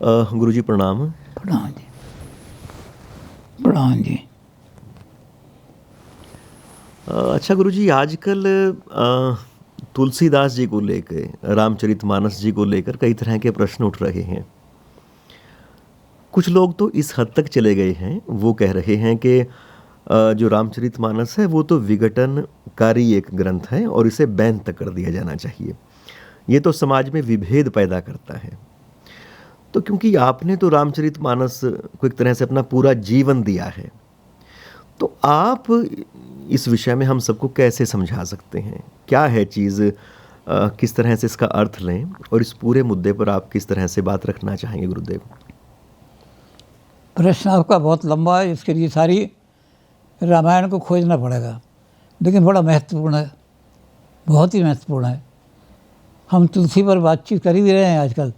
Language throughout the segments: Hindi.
गुरुजी प्रणाम। प्रणाम जी। प्रणाम जी। अच्छा गुरुजी, आजकल तुलसीदास जी को लेकर, रामचरितमानस जी को लेकर कई तरह के प्रश्न उठ रहे हैं। कुछ लोग तो इस हद तक चले गए हैं, वो कह रहे हैं कि जो रामचरितमानस है वो तो विघटनकारी एक ग्रंथ है और इसे बैन तक कर दिया जाना चाहिए। ये तो समाज में विभेद पैदा करता है। तो क्योंकि आपने तो रामचरितमानस को एक तरह से अपना पूरा जीवन दिया है, तो आप इस विषय में हम सबको कैसे समझा सकते हैं? क्या है चीज़, किस तरह से इसका अर्थ लें और इस पूरे मुद्दे पर आप किस तरह से बात रखना चाहेंगे गुरुदेव? प्रश्न आपका बहुत लंबा है, इसके लिए सारी रामायण को खोजना पड़ेगा, लेकिन बड़ा महत्वपूर्ण है, बहुत ही महत्वपूर्ण है। हम तुलसी पर बातचीत कर ही रहे हैं आजकल।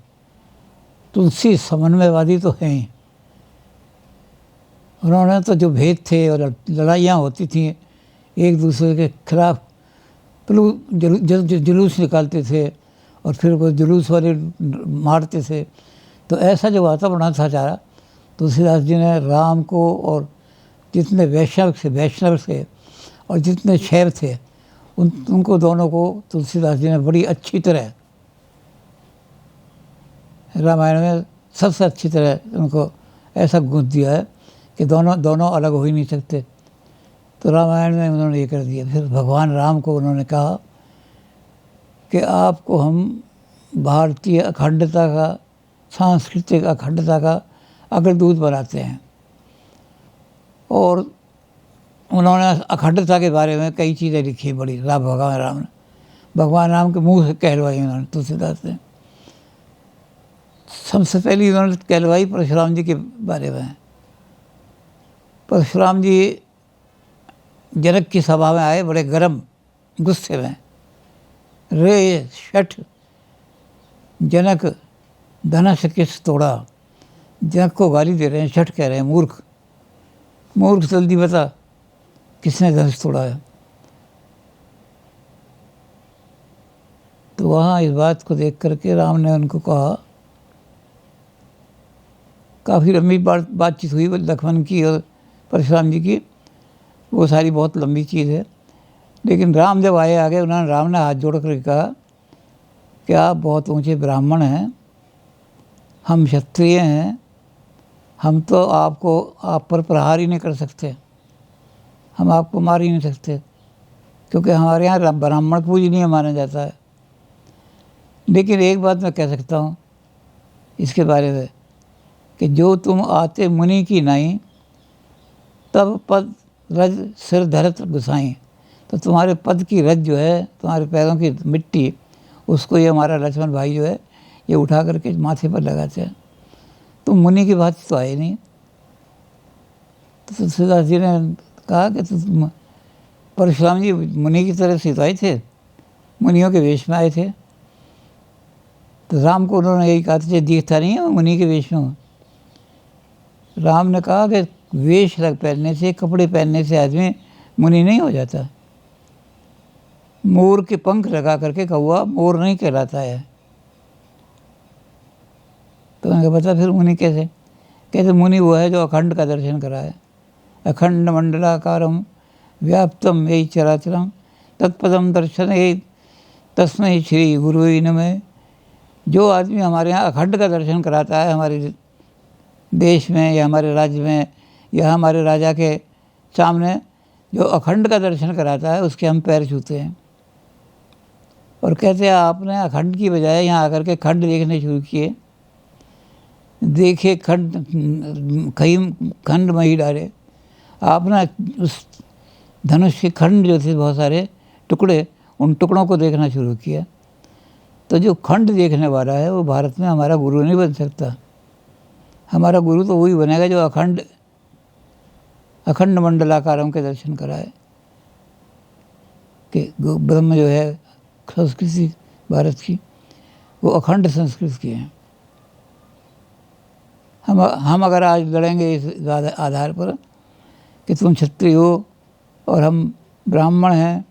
तुलसी समन्वयवादी तो हैं ही। उन्होंने तो जो भेद थे और लड़ाइयाँ होती थी एक दूसरे के खिलाफ, जुलूस निकालते थे और फिर वो जुलूस वाले मारते थे। तो ऐसा जो वातावरण था सारा, तुलसीदास जी ने राम को और जितने वैष्णव थे और जितने शैव थे उनको दोनों को तुलसीदास जी ने बड़ी अच्छी तरह रामायण में सबसे अच्छी तरह उनको ऐसा गूंथ दिया है कि दोनों अलग हो ही नहीं सकते। तो रामायण में उन्होंने ये कर दिया। फिर भगवान राम को उन्होंने कहा कि आपको हम भारतीय अखंडता का, सांस्कृतिक अखंडता का अग्रदूत बनाते हैं। और उन्होंने अखंडता के बारे में कई चीज़ें लिखी बड़ी भगवान राम के मुंह से कहलवाई उन्होंने तुलसीदास ने। सबसे पहले उन्होंने कहलवाई परशुराम जी के बारे में। परशुराम जी जनक की सभा में आए बड़े गर्म गुस्से में। रे शठ जनक धनुष किस तोड़ा। जनक को गाली दे रहे हैं, शठ कह रहे हैं, मूर्ख जल्दी बता किसने धनुष तोड़ा है। तो वहाँ इस बात को देख करके राम ने उनको कहा, काफ़ी लंबी बातचीत हुई लक्ष्मण की और परशुराम जी की, वो सारी बहुत लंबी चीज़ है। लेकिन राम जब आगे राम ने हाथ जोड़ कर कहा कि आप बहुत ऊंचे ब्राह्मण हैं, हम क्षत्रिय हैं, हम तो आप पर प्रहार ही नहीं कर सकते, हम आपको मार ही नहीं सकते, क्योंकि हमारे यहाँ ब्राह्मण पूजनीय माना जाता है। लेकिन एक बात मैं कह सकता हूँ इसके बारे में कि जो तुम आते मुनि की नाई, तब पद रज सिर धरत गुसाई। तो तुम्हारे पद की रज जो है, तुम्हारे पैरों की मिट्टी, उसको ये हमारा लक्ष्मण भाई जो है ये उठा करके माथे पर लगाते हैं। तुम मुनि की बात तो आए नहीं। तो तुलसीदास जी ने कहा कि तुम परशुराम जी मुनि की तरह से तो आए थे, मुनियों के वेश में आए थे। तो राम को उन्होंने यही कहा था, दिखता नहीं है मुनि के वेश में। राम ने कहा कि वेश पहनने से, कपड़े पहनने से आदमी मुनि नहीं हो जाता। मोर के पंख लगा करके कौवा मोर नहीं कहलाता है। तो उन्होंने बता फिर मुनि कैसे मुनि वो है जो अखंड का दर्शन कराए। अखंड मंडलाकारम व्याप्तम यही चराचरम तत्पदम दर्शन यही तस्मै श्री गुरु नमः। जो आदमी हमारे यहाँ अखंड का दर्शन कराता है, हमारे देश में या हमारे राज्य में या हमारे राजा के सामने जो अखंड का दर्शन कराता है, उसके हम पैर छूते हैं। और कहते हैं आपने अखंड की बजाय यहाँ आकर के खंड देखने शुरू किए। देखे खंड में ही डाले। आपने उस धनुष के खंड जो थे बहुत सारे टुकड़े, उन टुकड़ों को देखना शुरू किया। तो जो खंड देखने वाला है वो भारत में हमारा गुरु नहीं बन सकता। हमारा गुरु तो वही बनेगा जो अखंड मंडलाकारम के दर्शन कराए। कि ब्रह्म जो है संस्कृति भारत की, वो अखंड संस्कृति की है। हम अगर आज लड़ेंगे इस आधार पर कि तुम क्षत्रिय हो और हम ब्राह्मण हैं,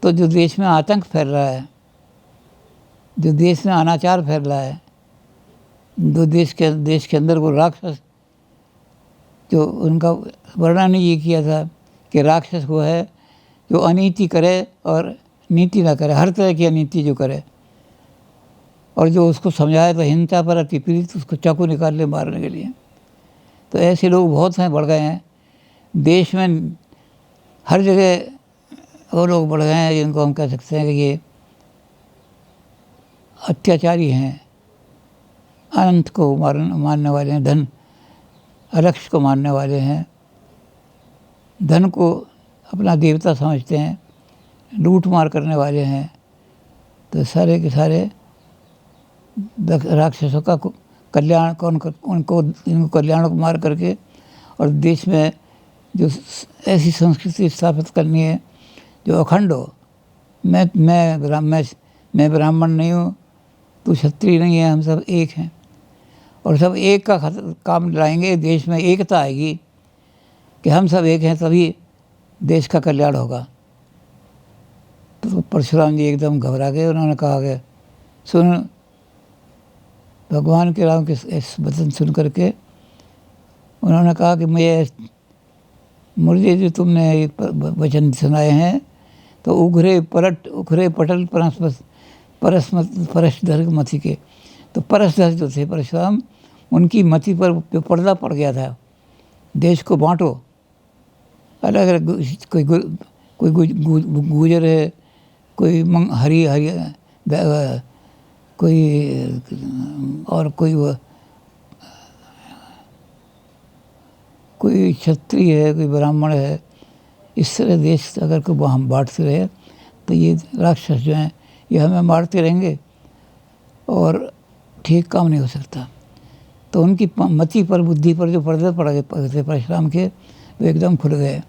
तो जो देश में आतंक फैल रहा है, जो देश में अनाचार फैल रहा है, दो देश के अंदर वो राक्षस, जो उनका वर्णन ये किया था कि राक्षस वो है जो अनीति करे और नीति ना करे, हर तरह की अनीति जो करे, और जो उसको समझाए तो हिंसा पर अति पीड़ित उसको चाकू निकाल ले मारने के लिए। तो ऐसे लोग बहुत हैं, बढ़ गए हैं देश में, हर जगह वो लोग बढ़ गए हैं जिनको हम कह सकते हैं कि ये अत्याचारी हैं, अनंत को मारने वाले हैं, धन अलक्ष्य को मारने वाले हैं, धन को अपना देवता समझते हैं, लूट मार करने वाले हैं। तो सारे के सारे राक्षसों का कल्याण इनको कल्याण को मार करके और देश में जो ऐसी संस्कृति स्थापित करनी है जो अखंड हो। मैं ब्राह्मण नहीं हूँ, तू क्षत्रिय नहीं है, हम सब एक हैं और सब एक का काम लाएंगे, देश में एकता आएगी कि हम सब एक हैं, तभी देश का कल्याण होगा। तो परशुराम जी एकदम घबरा गए। उन्होंने कहा कि सुन, भगवान के राम के इस वचन सुन करके उन्होंने कहा कि मुझे जो तुमने वचन सुनाए हैं तो उखरे पटल परसधर मति के। तो परसधर जो थे परशुराम, उनकी मति पर पर्दा पड़ गया था। देश को बांटो, अलग अलग, कोई गुजर है, कोई कोई क्षत्रिय है, कोई ब्राह्मण है। इस तरह देश अगर को हम बांटते रहे तो ये राक्षस जो हैं ये हमें मारते रहेंगे और ठीक काम नहीं हो सकता। तो उनकी मति पर, बुद्धि पर जो पर्दे पड़ गए थे परशुराम के, वो एकदम खुल गए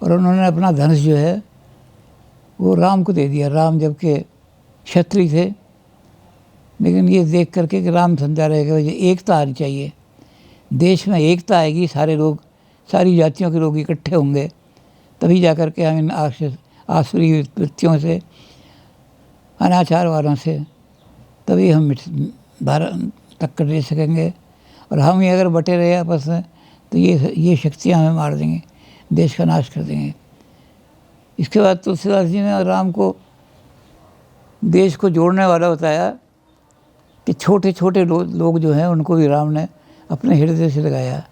और उन्होंने अपना धनुष जो है वो राम को दे दिया। राम जबकि क्षत्रिय थे, लेकिन ये देख करके कि राम समझा रहे कि एकता आनी चाहिए, देश में एकता आएगी, सारे लोग, सारी जातियों के लोग इकट्ठे होंगे, तभी जा कर के हम इन आसुरी वृत्तियों से, अनाचार वालों से, तभी हम भारत टक्कर दे सकेंगे। और हम ही अगर बटे रहे आपस में तो ये शक्तियाँ हमें मार देंगी, देश का नाश कर देंगे। इसके बाद तुलसीदास जी ने राम को देश को जोड़ने वाला बताया कि छोटे छोटे लोग जो हैं उनको भी राम ने अपने हृदय से लगाया।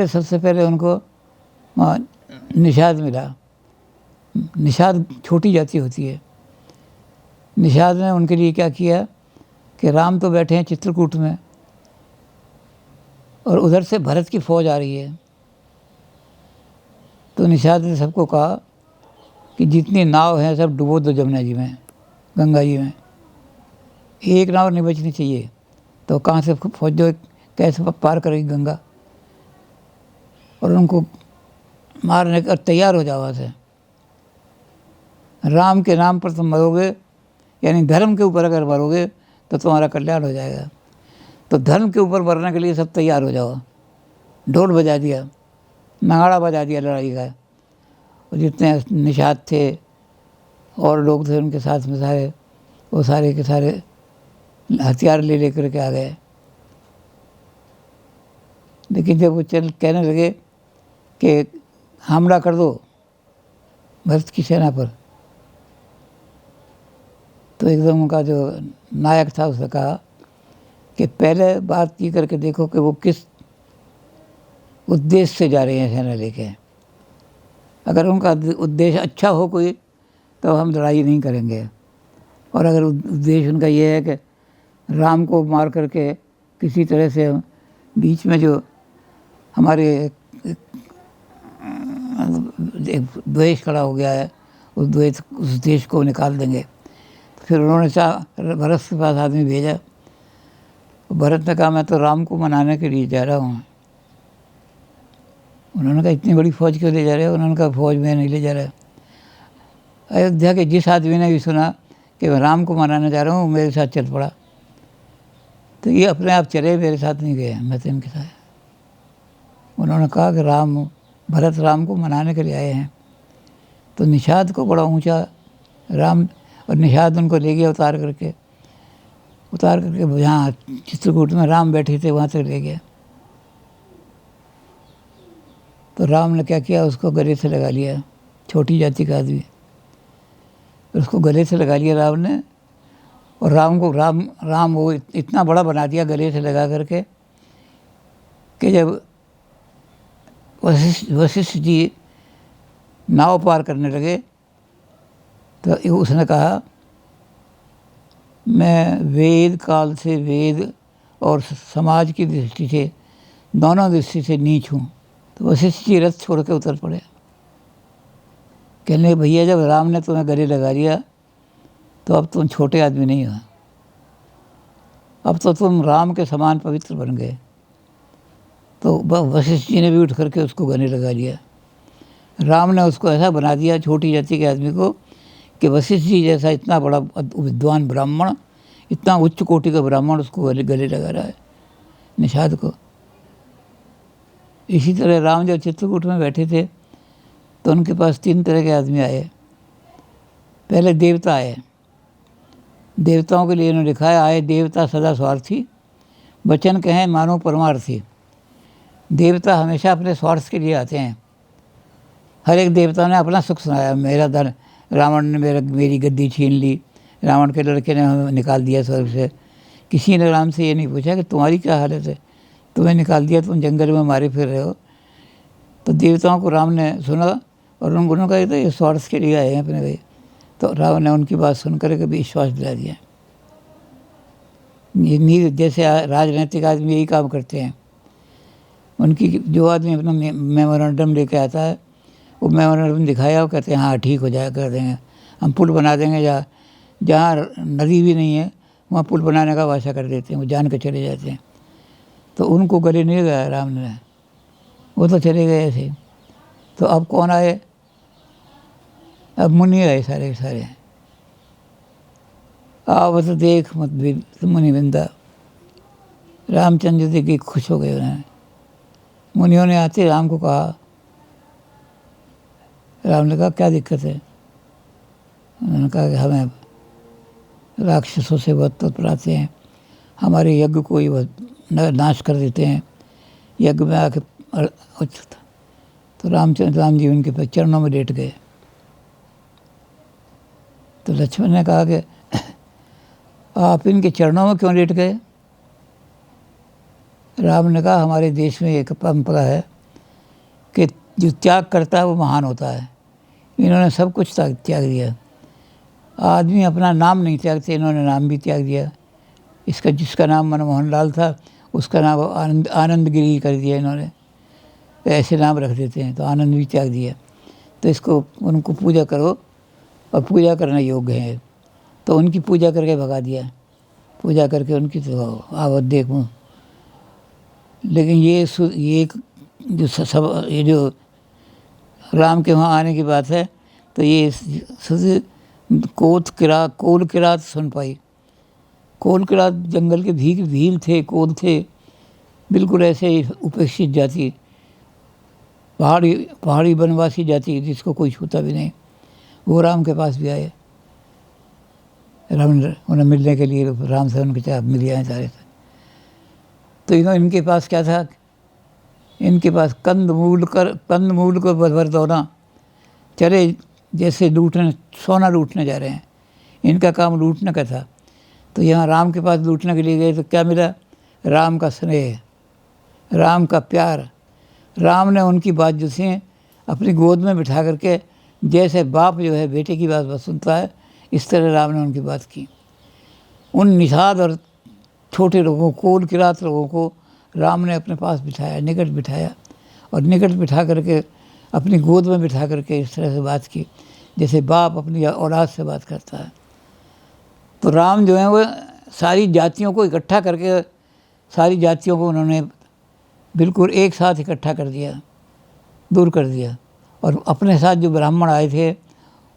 सबसे पहले उनको निषाद मिला। निषाद छोटी जाति होती है। निषाद ने उनके लिए क्या किया कि राम तो बैठे हैं चित्रकूट में और उधर से भरत की फौज आ रही है। तो निषाद ने सबको कहा कि जितनी नाव हैं सब डुबो दो जमुना जी में, गंगा जी में, एक नाव नहीं बचनी चाहिए। तो कहाँ से फौज जो कैसे पार करेगी गंगा, और उनको मारने का तैयार हो जाओ से। राम के नाम पर तुम मरोगे, यानी धर्म के ऊपर अगर मरोगे तो तुम्हारा कल्याण हो जाएगा। तो धर्म के ऊपर मरने के लिए सब तैयार हो जाओ। ढोल बजा दिया, नगाड़ा बजा दिया लड़ाई का। और जितने निषाद थे और लोग थे उनके साथ में सारे, वो सारे के सारे हथियार ले लेकर के आ गए। लेकिन जब वो कहने लगे कि हमला कर दो भरत की सेना पर, तो एकदम उनका जो नायक था उसने कहा कि पहले बात ये करके देखो कि वो किस उद्देश्य से जा रहे हैं सेना लेके। अगर उनका उद्देश्य अच्छा हो कोई तो हम लड़ाई नहीं करेंगे, और अगर उद्देश्य उनका ये है कि राम को मार करके किसी तरह से बीच में जो हमारे द्वेष खड़ा हो गया है उस देश को निकाल देंगे। तो फिर उन्होंने भरत के पास आदमी भेजा। भरत ने कहा मैं तो राम को मनाने के लिए जा रहा हूँ। उन्होंने कहा इतनी बड़ी फौज क्यों ले जा रहे हो? उन्होंने कहा फौज में नहीं ले जा रहा। अयोध्या के जिस आदमी ने भी सुना कि मैं राम को मनाने जा रहा हूँ, मेरे साथ चल पड़ा। तो ये अपने आप चले, मेरे साथ नहीं गए, मैं तो इनके साथ। उन्होंने कहा कि भरत राम को मनाने के लिए आए हैं। तो निषाद को बड़ा ऊंचा राम, और निषाद उनको ले गया उतार करके। उतार करके जहाँ चित्रकूट में राम बैठे थे वहाँ तक ले गया। तो राम ने क्या किया, उसको गले से लगा लिया, छोटी जाति का आदमी, उसको गले से लगा लिया राम ने। और राम वो इतना बड़ा बना दिया गले से लगा करके कि जब वशिष्ठ जी नाव पार करने लगे तो उसने कहा, मैं वेद काल से, वेद और समाज की दृष्टि से, दोनों दृष्टि से नीच हूँ। तो वशिष्ठ जी रथ छोड़ के उतर पड़े। कहने लगे, भैया जब राम ने तुम्हें गले लगा लिया तो अब तुम छोटे आदमी नहीं हो, अब तो तुम राम के समान पवित्र बन गए। तो वशिष्ठ जी ने भी उठ करके उसको गले लगा लिया। राम ने उसको ऐसा बना दिया, छोटी जाति के आदमी को, कि वशिष्ठ जी जैसा इतना बड़ा विद्वान ब्राह्मण, इतना उच्च कोटि का ब्राह्मण उसको गले लगा रहा है, निषाद को। इसी तरह राम जब चित्रकूट में बैठे थे तो उनके पास 3 तरह के आदमी आए। पहले देवता आए। देवताओं के लिए इन्होंने लिखा है, आए देवता सदा स्वार्थी, वचन कहें मानो परमार्थी। देवता हमेशा अपने स्वार्थ के लिए आते हैं। हर एक देवता ने अपना सुख सुनाया, मेरा धन, रावण ने मेरी गद्दी छीन ली, रावण के लड़के ने हमें निकाल दिया स्वर्ग से। किसी ने राम से ये नहीं पूछा कि तुम्हारी क्या हालत है, तुम्हें निकाल दिया, तुम जंगल में मारे फिर रहे हो। तो देवताओं को राम ने सुना और उन्होंने कहा तो ये स्वार्थ के लिए आए हैं अपने भाई। तो रावण ने उनकी बात सुन कर के विश्वास दिला दिया। ये जैसे राजनीतिक आदमी यही काम करते हैं। उनकी जो आदमी अपना मेमोरेंडम लेके आता है, वो मेमोरेंडम दिखाया, वो कहते हैं हाँ ठीक हो जाए, कर देंगे, हम पुल बना देंगे, जहाँ नदी भी नहीं है वहाँ पुल बनाने का वादा कर देते हैं, वो जान के चले जाते हैं। तो उनको गले नहीं लगाया राम ने, वो तो चले गए ऐसे। तो अब कौन आए, अब मुनि आए सारे के सारे। आवत देख मत मुनि बिंदा, रामचंद्र जी की खुश हो गए उन्हें। मुनियों ने आते राम को कहा, राम ने कहा क्या दिक्कत है। उन्होंने कहा कि हमें राक्षसों से बहुत तत्पराते हैं, हमारे यज्ञ को ही नाश कर देते हैं, यज्ञ में आके। तो राम जी उनके चरणों में लेट गए। तो लक्ष्मण ने कहा कि आप इनके चरणों में क्यों लेट गए। राम ने कहा, हमारे देश में एक परंपरा है कि जो त्याग करता है वो महान होता है। इन्होंने सब कुछ त्याग दिया। आदमी अपना नाम नहीं त्यागते, इन्होंने नाम भी त्याग दिया। जिसका नाम मनमोहन लाल था, उसका नाम आनंदगिरी कर दिया इन्होंने। ऐसे नाम रख देते हैं, तो आनंद भी त्याग दिया। तो इसको उनको पूजा करो, और पूजा करना योग्य है। तो उनकी पूजा करके भगा दिया, पूजा करके उनकी तो आवत देखूँ। लेकिन ये जो राम के वहाँ आने की बात है, तो ये कोल किरात सुन पाई। कोल किरात जंगल के भील थे, कोल थे, बिल्कुल ऐसे उपेक्षित जाति, पहाड़ी वनवासी जाति, जिसको कोई छूता भी नहीं। वो राम के पास भी आए, राम उन्हें मिलने के लिए, राम से उनके चाहे मिल आए सारे से। तो इनके पास क्या था, इनके पास कंदमूल को बरदौना, चले जैसे सोना लूटने जा रहे हैं। इनका काम लूटने का था। तो यहाँ राम के पास लूटने के लिए गए तो क्या मिला, राम का स्नेह, राम का प्यार। राम ने उनकी बात जो सी अपनी गोद में बिठा करके, जैसे बाप जो है बेटे की बात सुनता है, इस तरह राम ने उनकी बात की। उन निषाद और छोटे लोगों, कोल किरात लोगों को राम ने अपने पास बिठाया, निकट बिठाया, और निकट बिठा करके अपनी गोद में बिठा करके इस तरह से बात की जैसे बाप अपनी औलाद से बात करता है। तो राम जो है वो सारी जातियों को इकट्ठा करके, सारी जातियों को उन्होंने बिल्कुल एक साथ इकट्ठा कर दिया, दूर कर दिया। और अपने साथ जो ब्राह्मण आए थे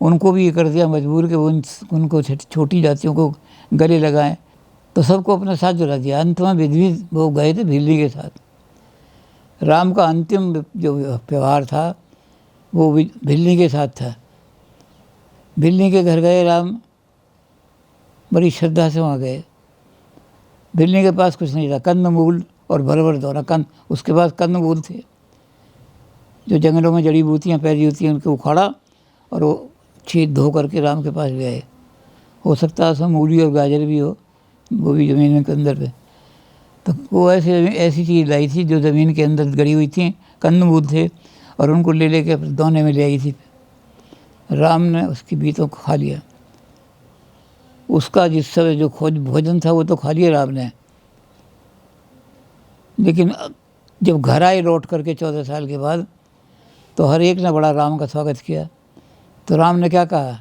उनको भी ये कर दिया मजबूर कि उनको छोटी जातियों को गले लगाएं। तो सबको अपने साथ जुड़ा दिया। अंत में विधि वो गए थे भिल्ली के साथ। राम का अंतिम जो व्यवहार था वो भिल्ली के साथ था। भिल्ली के घर गए राम, बड़ी श्रद्धा से वहाँ गए। बिल्ली के पास कुछ नहीं था, कंद मूल और भर भर दौरा कंद, उसके पास कंद मूल थे, जो जंगलों में जड़ी बूटियाँ पैदी होती हैं उनको उखाड़ा और वो छीट धो करके राम के पास ले आए। हो सकता है उसमें मूली और गाजर भी हो, वो भी ज़मीन के अंदर पे। तो वो ऐसी चीज़ लाई थी जो ज़मीन के अंदर गड़ी हुई थी, कंदमूल थे, और उनको ले लेके अपने दोने में ले आई थी। राम ने उसकी बीतों को खा लिया। उसका जिस समय जो खोज भोजन था वो तो खा लिया राम ने, लेकिन जब घर आए लौट करके 14 साल के बाद, तो हर एक ने बड़ा राम का स्वागत किया। तो राम ने क्या कहा,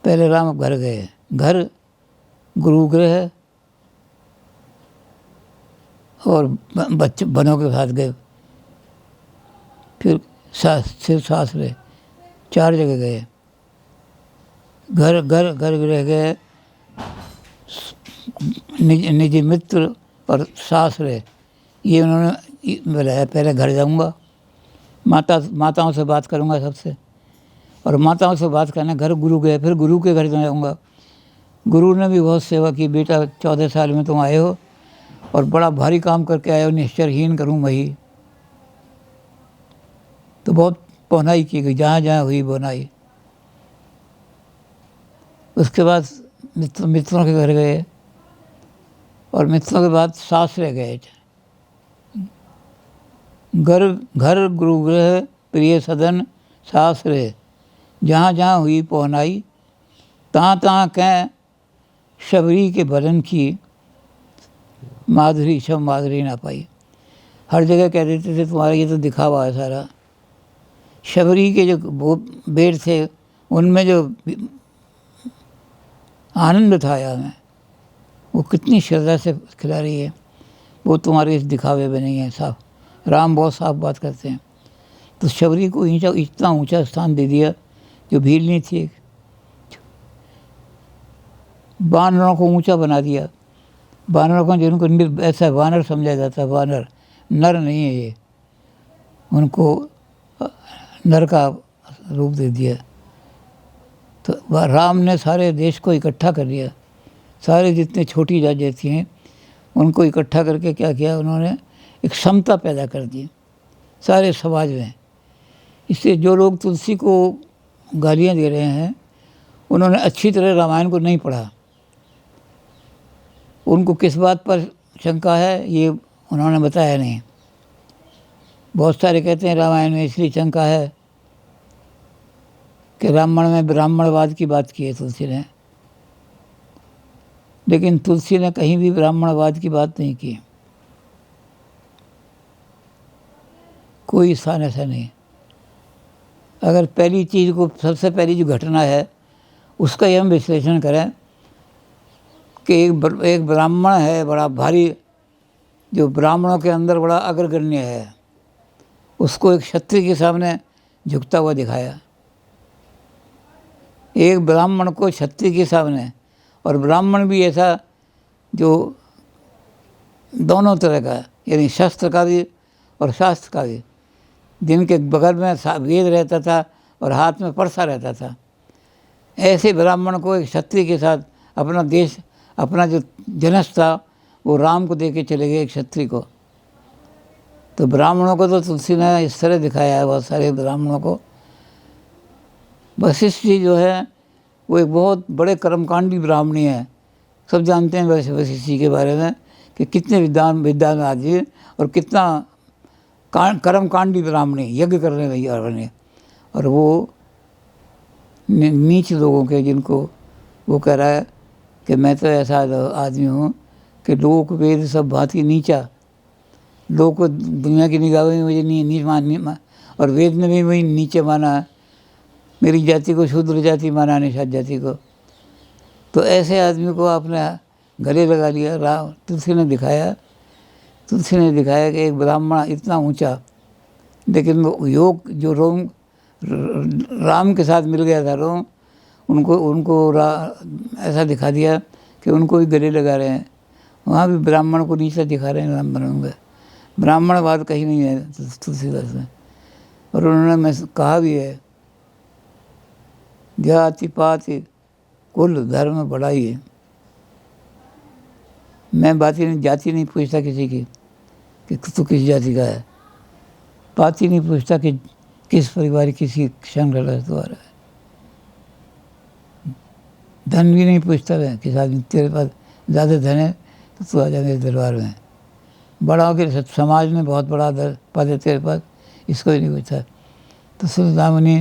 पहले राम घर गए, घर गुरुगृह और बच्चे बनों के साथ गए, फिर सासरे, 4 जगह गए। घर घर घर गृह गए, निजी मित्र और सासरे, ये उन्होंने बताया। पहले घर जाऊंगा, माताओं से बात करूंगा सबसे, और माताओं से बात करना, घर गुरु गए, फिर गुरु के घर जाऊंगा। गुरु ने भी बहुत सेवा की, बेटा 14 साल में तुम आए हो और बड़ा भारी काम करके आए हो, निश्चरहीन करूँ वही। तो बहुत पौनाई की गई, जहाँ जहाँ हुई पौनाई। उसके बाद मित्रों के घर गए, और मित्रों के बाद सासरे गए। घर घर गुरुगृह प्रिय सदन सासरे, जहाँ जहाँ हुई पौनाई, तहाँ तहाँ कह शबरी के भजन की माधुरी सब माधुरी ना पाई। हर जगह कह देते थे तुम्हारा ये तो दिखावा है सारा। शबरी के जो वो बेर थे उनमें जो आनंद था यार में, वो कितनी श्रद्धा से खिला रही है, वो तुम्हारे इस दिखावे में नहीं है। साफ राम बहुत साफ बात करते हैं। तो शबरी को इतना ऊंचा स्थान दे दिया जो भील नहीं थी। वानरों को ऊंचा बना दिया। वानरों को जिनको ऐसा वानर समझा जाता है, वानर नर नहीं है ये, उनको नर का रूप दे दिया। तो राम ने सारे देश को इकट्ठा कर लिया, सारे जितने छोटी जातियाँ थी उनको इकट्ठा करके क्या किया उन्होंने, एक समता पैदा कर दी सारे समाज में। इससे जो लोग तुलसी को गालियाँ दे रहे हैं उन्होंने अच्छी तरह रामायण को नहीं पढ़ा। उनको किस बात पर शंका है ये उन्होंने बताया नहीं। बहुत सारे कहते हैं रामायण में इसलिए शंका है कि रामायण में ब्राह्मणवाद की बात की है तुलसी ने, लेकिन तुलसी ने कहीं भी ब्राह्मणवाद की बात नहीं की। कोई स्थान ऐसा नहीं। अगर पहली चीज़ को, सबसे पहली जो घटना है उसका ही हम विश्लेषण करें कि एक ब्राह्मण है बड़ा भारी, जो ब्राह्मणों के अंदर बड़ा अग्रगण्य है, उसको एक क्षत्रिय के सामने झुकता हुआ दिखाया। एक ब्राह्मण को क्षत्रिय के सामने, और ब्राह्मण भी ऐसा जो दोनों तरह का, यानी शस्त्र का भी और शास्त्र का भी, जिनके बगल में वेद रहता था और हाथ में परसा रहता था, ऐसे ब्राह्मण को एक क्षत्रिय के साथ अपना देश, अपना जो जनस था वो राम को दे के चले गए क्षत्रिय को। तो ब्राह्मणों को तो तुलसी ने इस तरह दिखाया है, बहुत सारे ब्राह्मणों को। वशिष्ठ जी जो है वो एक बहुत बड़े कर्मकांडी ब्राह्मणी है। सब जानते हैं वशिष्ठ जी के बारे में कि कितने विद्वान आदमी और कितना कर्मकांडी ब्राह्मणी, यज्ञ करने वाली। और वो नीच लोगों के, जिनको वो कह रहा है कि मैं तो ऐसा आदमी हूँ कि लोक वेद सब भांति नीचा, लोग को दुनिया की निगाह में मुझे नीच मान, और वेद ने भी वही नीचे माना है। मेरी जाति को शूद्र जाति माना, निषाद जाति को। तो ऐसे आदमी को आपने गले लगा लिया। तुलसी ने दिखाया कि एक ब्राह्मण इतना ऊंचा, लेकिन वो योग जो राम के साथ मिल गया था, उनको ऐसा दिखा दिया कि उनको भी गले लगा रहे हैं। वहाँ भी ब्राह्मण को नीचा दिखा रहे हैं राम बनोगे। ब्राह्मणवाद कहीं नहीं है तुलसीदास में। और उन्होंने मैं कहा भी है, जाति पाति कुल धर्म बड़ा ही है। मैं जाति नहीं पूछता किसी की कि तू किस जाति का है, पाति नहीं पूछता कि किस परिवार किसी संघर्ष द्वारा है, धन भी नहीं पूछता है किस आदमी तेरे पास ज़्यादा धन है तो तू आ जा मेरे दरबार में, बड़ा हो के समाज में बहुत बड़ा पद है तेरे पास, इसको ही नहीं पूछता। तो सुल्तानी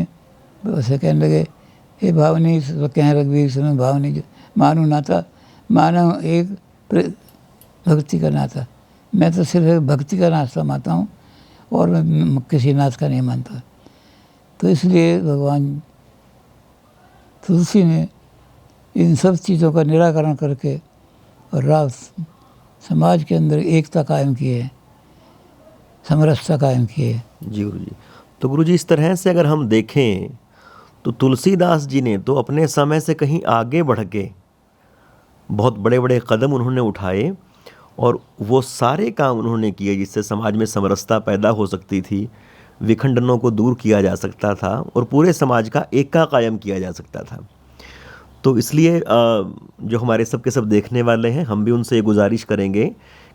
वैसे कहने लगे, हे भावनी कहें रघुवीर सुनो भावनी मानो नाता, मानो एक भक्ति का नाता, मैं तो सिर्फ एक भक्ति का नाता मानता हूँ और मैं किसी नाथ का नहीं मानता। तो इसलिए भगवान तुलसी ने इन सब चीज़ों का निराकरण करके और समाज के अंदर एकता कायम की है, समरसता कायम की है। जी गुरु जी। तो गुरु जी, इस तरह से अगर हम देखें तो तुलसीदास जी ने तो अपने समय से कहीं आगे बढ़ के बहुत बड़े बड़े कदम उन्होंने उठाए और वो सारे काम उन्होंने किए जिससे समाज में समरसता पैदा हो सकती थी, विखंडनों को दूर किया जा सकता था और पूरे समाज का एकता कायम किया जा सकता था। तो इसलिए जो हमारे सब के सब देखने वाले हैं, हम भी उनसे ये गुजारिश करेंगे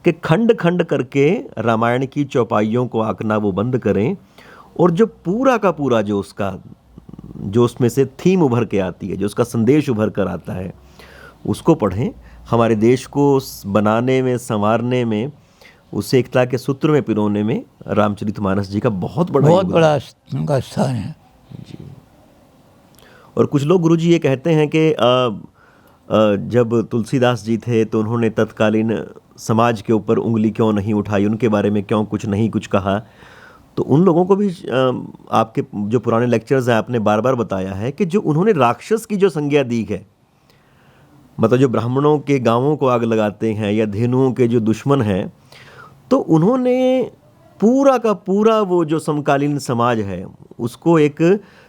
कि खंड खंड करके रामायण की चौपाइयों को आंकना वो बंद करें और जो पूरा का पूरा जो उसमें से थीम उभर के आती है, जो उसका संदेश उभर कर आता है, उसको पढ़ें। हमारे देश को बनाने में, संवारने में, उसे एकता के सूत्र में पिरोने में रामचरितमानस जी का बहुत बड़ा उनका स्थान है जी। और कुछ लोग गुरुजी ये कहते हैं कि जब तुलसीदास जी थे तो उन्होंने तत्कालीन समाज के ऊपर उंगली क्यों नहीं उठाई, उनके बारे में क्यों कुछ कहा। तो उन लोगों को भी आपके जो पुराने लेक्चर्स हैं आपने बार बार बताया है कि जो उन्होंने राक्षस की जो संज्ञा दी है, मतलब जो ब्राह्मणों के गांवों को आग लगाते हैं या धेनुओं के जो दुश्मन हैं, तो उन्होंने पूरा का पूरा वो जो समकालीन समाज है उसको एक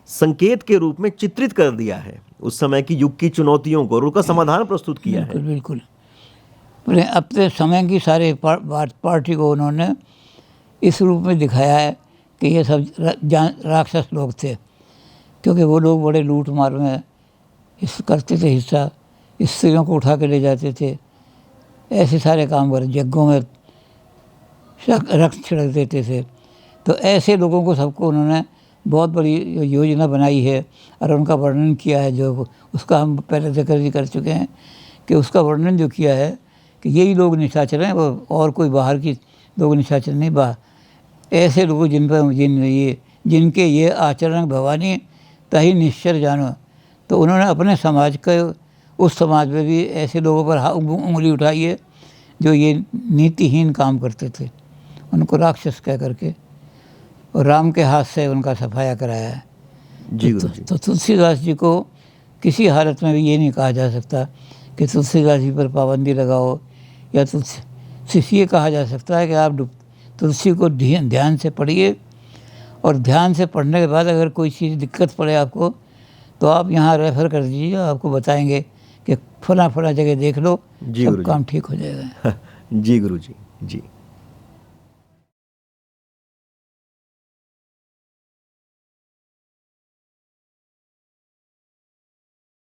संकेत के रूप में चित्रित कर दिया है, उस समय की युग की चुनौतियों को, और उसका समाधान प्रस्तुत किया है। बिल्कुल अपने समय की सारे पार्टी को उन्होंने इस रूप में दिखाया है कि ये सब राक्षस लोग थे, क्योंकि वो लोग बड़े लूट मार में करते थे हिस्सा, स्त्रियों को उठा के ले जाते थे, ऐसे सारे काम कर यज्ञों में रक्त छिड़क देते थे। तो ऐसे लोगों को सबको उन्होंने बहुत बड़ी योजना बनाई है और उनका वर्णन किया है, जो उसका हम पहले जिक्र भी कर चुके हैं कि उसका वर्णन जो किया है कि यही लोग निशाचर हैं और कोई बाहर की लोग निशाचर नहीं, ऐसे लोग जिनके ये आचरण भवानी तही निश्चर जानो। तो उन्होंने अपने समाज के उस समाज में भी ऐसे लोगों पर उंगली उठाई है जो ये नीतिहीन काम करते थे, उनको राक्षस कह करके और राम के हाथ से उनका सफाया कराया है। जी तो तुलसीदास जी को किसी हालत में भी ये नहीं कहा जा सकता कि तुलसीदास जी पर पाबंदी लगाओ, या सिर्फ ये कहा जा सकता है कि आप तुलसी को ध्यान से पढ़िए और ध्यान से पढ़ने के बाद अगर कोई चीज़ दिक्कत पड़े आपको तो आप यहाँ रेफ़र कर दीजिए, आपको बताएंगे कि फला जगह देख लो, सब काम ठीक हो जाएगा। जी गुरु जी।